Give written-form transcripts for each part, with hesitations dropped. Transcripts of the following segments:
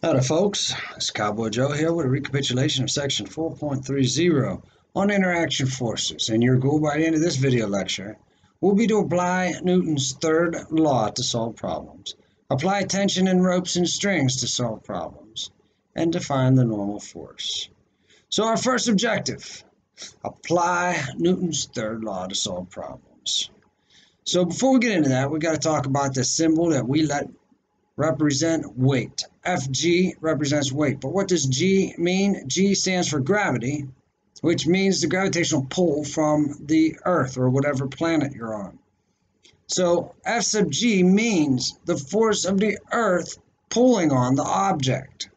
Howdy folks, it's Cowboy Joe here with a recapitulation of section 4.30 on interaction forces, and your goal by the end of this video lecture will be to apply Newton's third law to solve problems, apply tension in ropes and strings to solve problems, and define the normal force. So our first objective, apply Newton's third law to solve problems. So before we get into that, we got to talk about the symbol that we let represent weight. Fg represents weight. But what does G mean? G stands for gravity, which means the gravitational pull from the Earth or whatever planet you're on. So F sub G means the force of the Earth pulling on the object.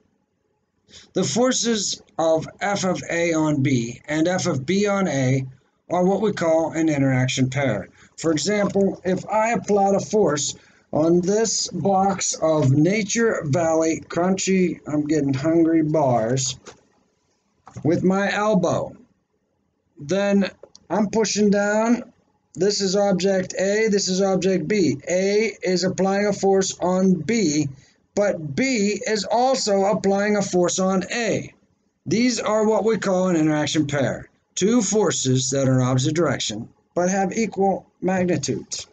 The forces of F of A on B and F of B on A are what we call an interaction pair. For example, if I applied a force on this box of Nature Valley crunchy, I'm getting hungry bars with my elbow, then I'm pushing down. This is object A, this is object B. A is applying a force on B, but B is also applying a force on A. These are what we call an interaction pair. Two forces that are in opposite direction, but have equal magnitudes.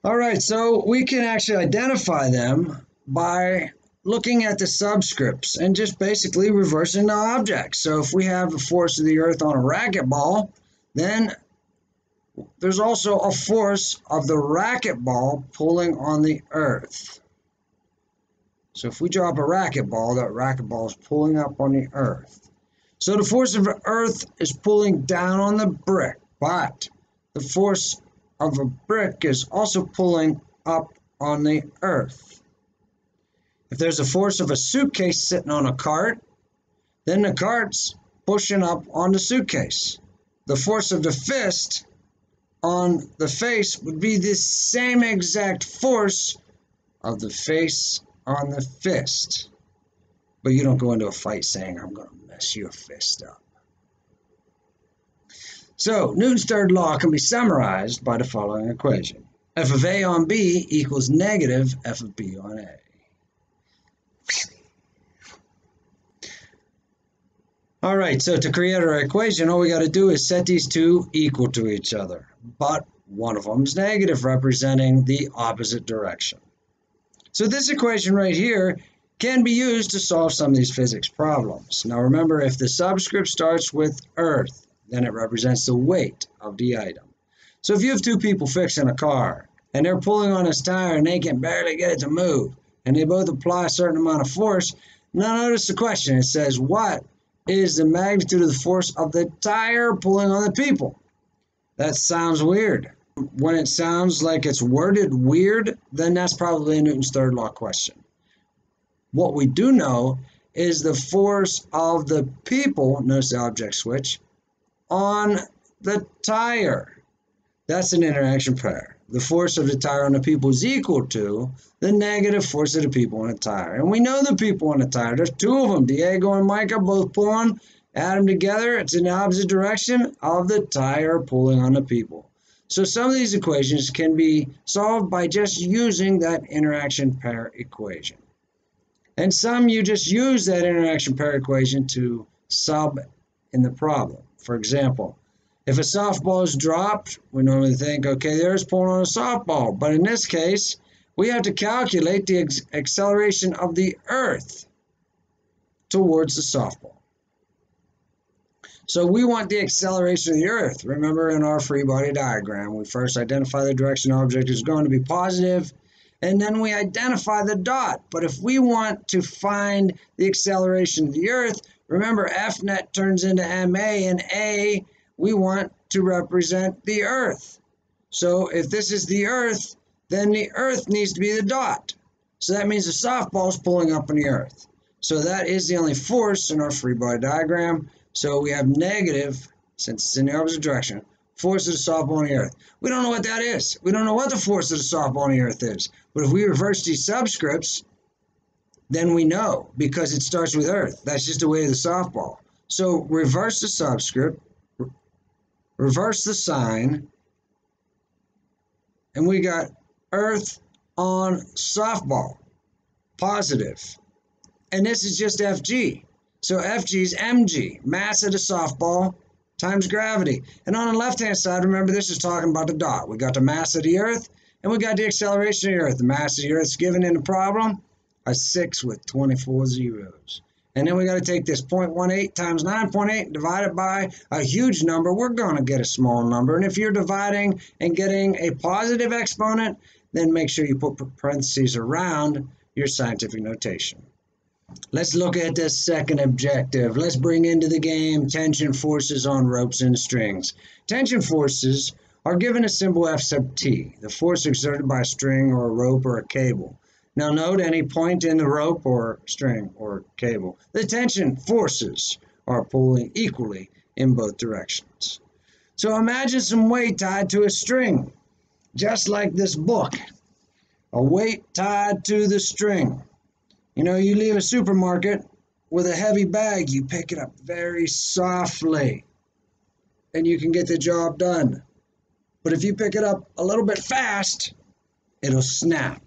All right, so we can actually identify them by looking at the subscripts and just basically reversing the objects. So if we have the force of the Earth on a racquetball, then there's also a force of the racquetball pulling on the Earth. So if we drop a racquetball, that racquetball is pulling up on the Earth. So the force of the Earth is pulling down on the brick, but the force of a brick is also pulling up on the Earth. If there's a force of a suitcase sitting on a cart, then the cart's pushing up on the suitcase. The force of the fist on the face would be the same exact force of the face on the fist. But you don't go into a fight saying, I'm going to mess your fist up. So Newton's third law can be summarized by the following equation. F of A on B equals negative F of B on A. All right, so to create our equation, all we got to do is set these two equal to each other. But one of them is negative, representing the opposite direction. So this equation right here can be used to solve some of these physics problems. Now remember, if the subscript starts with Earth, then it represents the weight of the item. So if you have two people fixing a car and they're pulling on this tire and they can barely get it to move, and they both apply a certain amount of force, now notice the question. It says, what is the magnitude of the force of the tire pulling on the people? That sounds weird. When it sounds like it's worded weird, then that's probably a Newton's third law question. What we do know is the force of the people, notice the object switch, on the tire. That's an interaction pair. The force of the tire on the people is equal to the negative force of the people on the tire. And we know the people on the tire. There's two of them. Diego and Micah both pulling. Add them together. It's in the opposite direction of the tire pulling on the people. So some of these equations can be solved by just using that interaction pair equation. And some you just use that interaction pair equation to sub in the problem. For example, if a softball is dropped, we normally think, okay, there's pulling on a softball. But in this case, we have to calculate the acceleration of the Earth towards the softball. So we want the acceleration of the Earth. Remember, in our free body diagram, we first identify the direction the object is going to be positive, and then we identify the dot. But if we want to find the acceleration of the Earth, remember, F net turns into MA, and A, we want to represent the Earth. So if this is the Earth, then the Earth needs to be the dot. So that means the softball is pulling up on the Earth. So that is the only force in our free body diagram. So we have negative, since it's in the opposite direction, force of the softball on the Earth. We don't know what that is. We don't know what the force of the softball on the Earth is. But if we reverse these subscripts, then we know, because it starts with Earth. That's just the way of the softball. So reverse the subscript, reverse the sign, and we got Earth on softball, positive. And this is just Fg. So Fg is mg, mass of the softball times gravity. And on the left-hand side, remember this is talking about the dot. We got the mass of the Earth, and we got the acceleration of the Earth. The mass of the Earth is given in the problem, a 6 with 24 zeros. And then we got to take this 0.18 times 9.8 and divide it by a huge number. We're going to get a small number. And if you're dividing and getting a positive exponent, then make sure you put parentheses around your scientific notation. Let's look at the second objective. Let's bring into the game tension forces on ropes and strings. Tension forces are given a symbol F sub T, the force exerted by a string or a rope or a cable. Now note any point in the rope or string or cable. The tension forces are pulling equally in both directions. So imagine some weight tied to a string, just like this book. A weight tied to the string. You know, you leave a supermarket with a heavy bag, you pick it up very softly, and you can get the job done. But if you pick it up a little bit fast, it'll snap.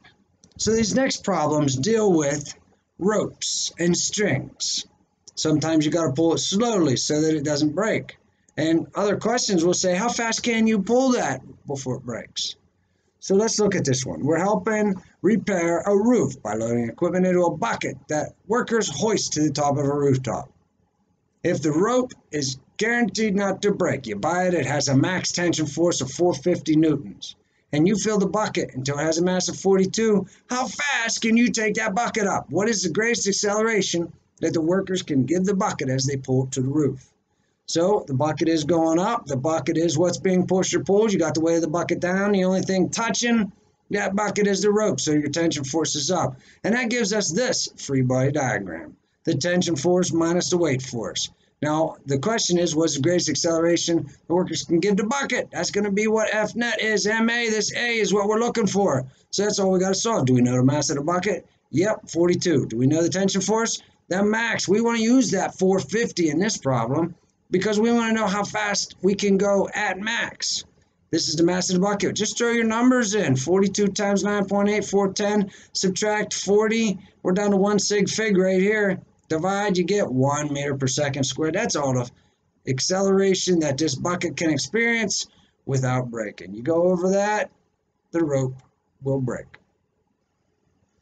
So these next problems deal with ropes and strings. Sometimes you got to pull it slowly so that it doesn't break. And other questions will say, how fast can you pull that before it breaks? So let's look at this one. We're helping repair a roof by loading equipment into a bucket that workers hoist to the top of a rooftop. If the rope is guaranteed not to break, you buy it, it has a max tension force of 450 newtons. And you fill the bucket until it has a mass of 42, how fast can you take that bucket up? What is the greatest acceleration that the workers can give the bucket as they pull it to the roof? So the bucket is going up. The bucket is what's being pushed or pulled. You got the weight of the bucket down. The only thing touching that bucket is the rope, so your tension force is up. And that gives us this free body diagram. The tension force minus the weight force. Now, the question is, what's the greatest acceleration the workers can give the bucket? That's going to be what F net is, MA. This A is what we're looking for. So that's all we got to solve. Do we know the mass of the bucket? Yep, 42. Do we know the tension force? The max. We want to use that 450 in this problem because we want to know how fast we can go at max. This is the mass of the bucket. Just throw your numbers in. 42 times 9.8, 410. Subtract 40. We're down to 1 sig fig right here. Divide, you get 1 meter per second squared. That's all the acceleration that this bucket can experience without breaking. You go over that, the rope will break.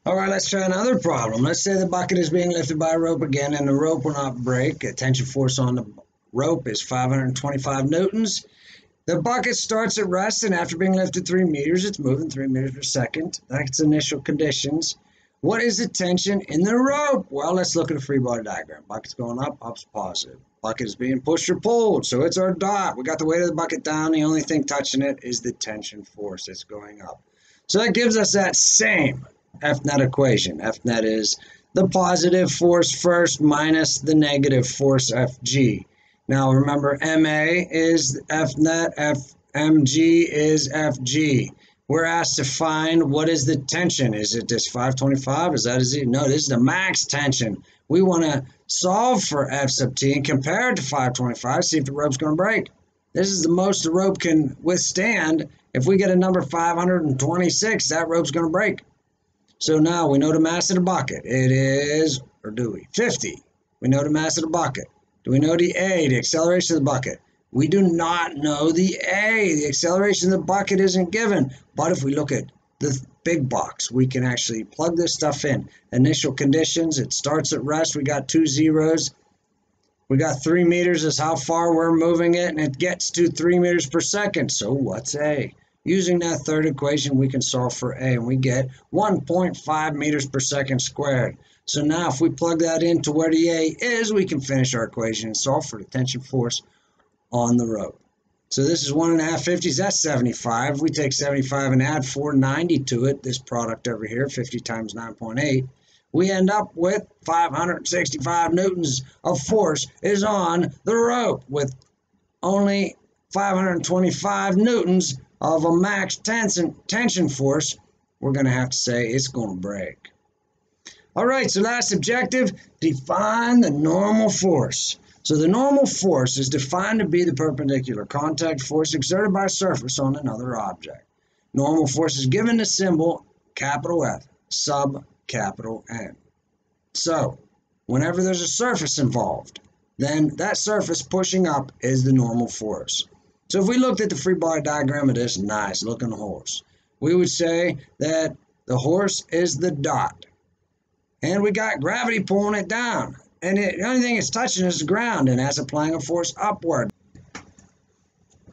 All right, let's try another problem. Let's say the bucket is being lifted by a rope again, and the rope will not break. The tension force on the rope is 525 newtons. The bucket starts at rest, and after being lifted 3 meters, it's moving 3 meters per second. That's initial conditions. What is the tension in the rope? Well, let's look at a free body diagram. Bucket's going up, up's positive. Bucket is being pushed or pulled, so it's our dot. We got the weight of the bucket down. The only thing touching it is the tension force that's going up. So that gives us that same F net equation. F net is the positive force first minus the negative force Fg. Now remember, MA is F net, Mg is Fg. We're asked to find what is the tension. Is it this 525? Is that Z? No, this is the max tension. We want to solve for F sub T and compare it to 525, see if the rope's going to break. This is the most the rope can withstand. If we get a number 526, that rope's going to break. So now we know the mass of the bucket. It is, or do we? 50. We know the mass of the bucket. Do we know the A, the acceleration of the bucket? We do not know the A. The acceleration of the bucket isn't given. But if we look at the big box, we can actually plug this stuff in. Initial conditions, it starts at rest. We got 2 zeros. We got 3 meters is how far we're moving it, and it gets to 3 meters per second. So what's A? Using that third equation, we can solve for A, and we get 1.5 meters per second squared. So now if we plug that into where the A is, we can finish our equation and solve for the tension force on the rope. So this is 1.5 50s, that's 75. We take 75 and add 490 to it, this product over here, 50 times 9.8. We end up with 565 newtons of force is on the rope with only 525 newtons of a max tension force. We're going to have to say it's going to break. All right, so last objective, define the normal force. So the normal force is defined to be the perpendicular contact force exerted by a surface on another object. Normal force is given the symbol capital F, sub capital N. So, whenever there's a surface involved, then that surface pushing up is the normal force. So if we looked at the free body diagram of this nice looking horse, we would say that the horse is the dot. And we got gravity pulling it down. And the only thing it's touching is the ground, and that's applying a force upward.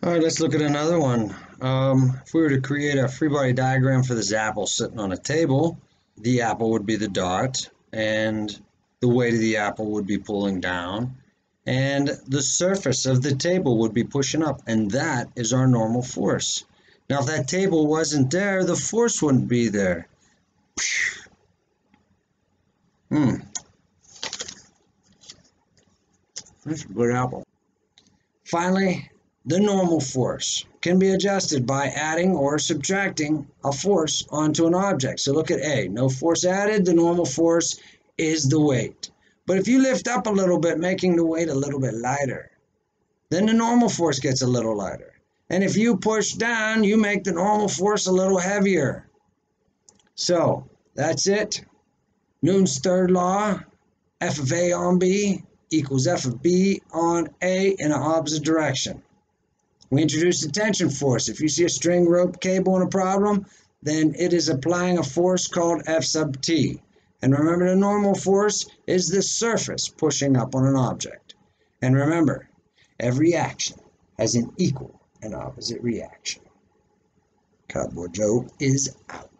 All right, let's look at another one. If we were to create a free body diagram for this apple sitting on a table, the apple would be the dot, and the weight of the apple would be pulling down, and the surface of the table would be pushing up, and that is our normal force. Now, if that table wasn't there, the force wouldn't be there. That's a good apple. Finally, the normal force can be adjusted by adding or subtracting a force onto an object. So look at A. No force added. The normal force is the weight. But if you lift up a little bit, making the weight a little bit lighter, then the normal force gets a little lighter. And if you push down, you make the normal force a little heavier. So that's it. Newton's third law, F of A on B equals F of B on A in an opposite direction. We introduced the tension force. If you see a string, rope, cable in a problem, then it is applying a force called F sub T. And remember, the normal force is the surface pushing up on an object. And remember, every action has an equal and opposite reaction. Cowboy Joe is out.